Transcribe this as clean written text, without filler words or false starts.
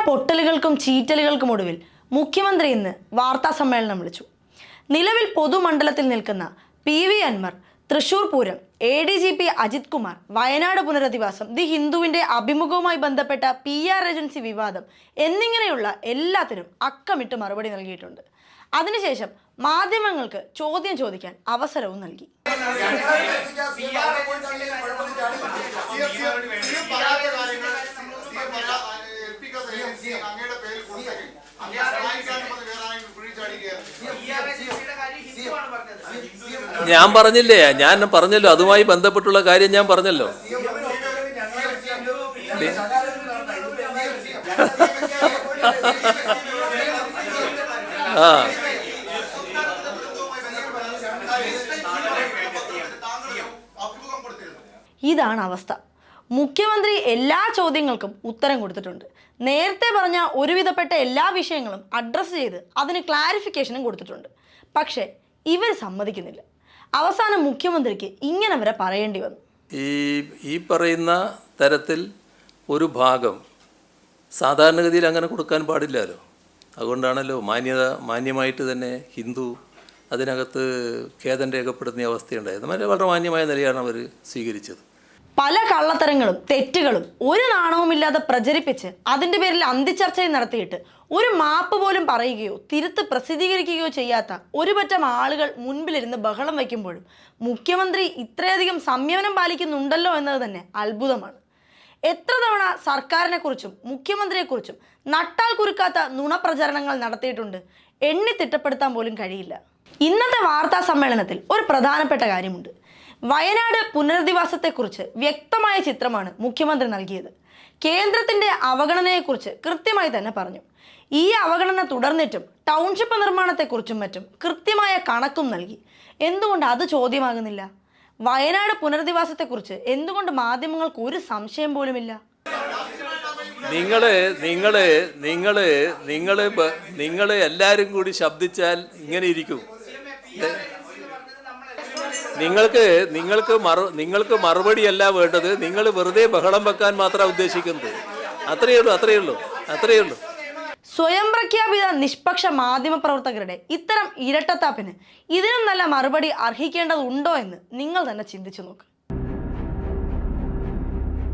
പൊട്ടലുകൾക്കും ചീറ്റലുകൾക്കും ഒടുവിൽ മുഖ്യമന്ത്രി ഇന്ന് വാർത്താ സമ്മേളനം വിളിച്ചു. നിലവിൽ പൊതുമണ്ഡലത്തിൽ നിൽക്കുന്ന PV അൻവർ, തൃശൂർ പൂരം, ADGP അജിത് കുമാർ, വയനാട് പുനരധിവാസം, ദി ഹിന്ദുവിന്റെ അഭിമുഖവുമായി ബന്ധപ്പെട്ട PR ഏജൻസി വിവാദം എന്നിങ്ങനെയുള്ള എല്ലാത്തിനും അക്കമിട്ട് മറുപടി നൽകിയിട്ടുണ്ട്. അതിനുശേഷം മാധ്യമങ്ങൾക്ക് ചോദ്യം ചോദിക്കാൻ അവസരവും നൽകി. ഞാൻ പറഞ്ഞല്ലോ അതുമായി ബന്ധപ്പെട്ടുള്ള കാര്യം ഞാൻ പറഞ്ഞല്ലോ. ഇതാണ് അവസ്ഥ. മുഖ്യമന്ത്രി എല്ലാ ചോദ്യങ്ങൾക്കും ഉത്തരം കൊടുത്തിട്ടുണ്ട്. നേരത്തെ പറഞ്ഞ ഒരുവിധപ്പെട്ട എല്ലാ വിഷയങ്ങളും അഡ്രസ്സ് ചെയ്ത് അതിന് ക്ലാരിഫിക്കേഷനും കൊടുത്തിട്ടുണ്ട്. പക്ഷേ ഇവർ സമ്മതിക്കുന്നില്ല. അവസാനം മുഖ്യമന്ത്രിക്ക് ഇങ്ങനെ വരെ പറയേണ്ടി വന്നു. ഈ പറയുന്ന തരത്തിൽ ഒരു ഭാഗം സാധാരണഗതിയിൽ അങ്ങനെ കൊടുക്കാൻ പാടില്ലല്ലോ. അതുകൊണ്ടാണല്ലോ മാന്യമായിട്ട് തന്നെ ഹിന്ദു അതിനകത്ത് ഖേദം രേഖപ്പെടുത്തുന്ന അവസ്ഥയുണ്ടായത്. വളരെ മാന്യമായ നിലയാണ് അവർ സ്വീകരിച്ചത്. പല കള്ളത്തരങ്ങളും തെറ്റുകളും ഒരു നാണവുമില്ലാതെ പ്രചരിപ്പിച്ച് അതിൻ്റെ പേരിൽ അന്തിച്ചർച്ചയും നടത്തിയിട്ട് ഒരു മാപ്പ് പോലും പറയുകയോ തിരുത്ത് പ്രസിദ്ധീകരിക്കുകയോ ചെയ്യാത്ത ഒരുപറ്റം ആളുകൾ മുൻപിലിരുന്ന് ബഹളം വയ്ക്കുമ്പോഴും മുഖ്യമന്ത്രി ഇത്രയധികം സംയമനം പാലിക്കുന്നുണ്ടല്ലോ എന്നത് തന്നെ അത്ഭുതമാണ്. എത്ര തവണ സർക്കാരിനെക്കുറിച്ചും മുഖ്യമന്ത്രിയെക്കുറിച്ചും നട്ടാൽ കുരുക്കാത്ത നുണപ്രചരണങ്ങൾ നടത്തിയിട്ടുണ്ട്, എണ്ണി തിട്ടപ്പെടുത്താൻ പോലും കഴിയില്ല. ഇന്നത്തെ വാർത്താ സമ്മേളനത്തിൽ ഒരു പ്രധാനപ്പെട്ട കാര്യമുണ്ട്. വയനാട് പുനരധിവാസത്തെക്കുറിച്ച് വ്യക്തമായ ചിത്രമാണ് മുഖ്യമന്ത്രി നൽകിയത്. കേന്ദ്രത്തിൻ്റെ അവഗണനയെക്കുറിച്ച് കൃത്യമായി തന്നെ പറഞ്ഞു. ഈ അവഗണന തുടർന്നിട്ടും ടൗൺഷിപ്പ് നിർമ്മാണത്തെക്കുറിച്ചും മറ്റും കൃത്യമായ കണക്കും നൽകി. എന്തുകൊണ്ട് അത് ചോദ്യമാകുന്നില്ല? വയനാട് പുനരധിവാസത്തെക്കുറിച്ച് എന്തുകൊണ്ട് മാധ്യമങ്ങൾക്ക് ഒരു സംശയം പോലുമില്ല? നിങ്ങള് എല്ലാവരും കൂടി ശബ്ദിച്ചാൽ ഇങ്ങനെ ഇരിക്കും. നിങ്ങൾക്ക് മറുപടിയല്ല വേണ്ടത്. നിങ്ങൾ വെറുതെ ബഹളം വെക്കാൻ മാത്രമാണ് ഉദ്ദേശിക്കുന്നത്. അത്രയേ ഉള്ളൂ. സ്വയം പ്രഖ്യാപിത നിഷ്പക്ഷ മാധ്യമ പ്രവർത്തകരുടെ ഇത്തരം ഇരട്ടത്താപ്പിന് ഇതിനും നല്ല മറുപടി അർഹിക്കേണ്ടതുണ്ടോ എന്ന് നിങ്ങൾ തന്നെ ചിന്തിച്ചു നോക്ക്.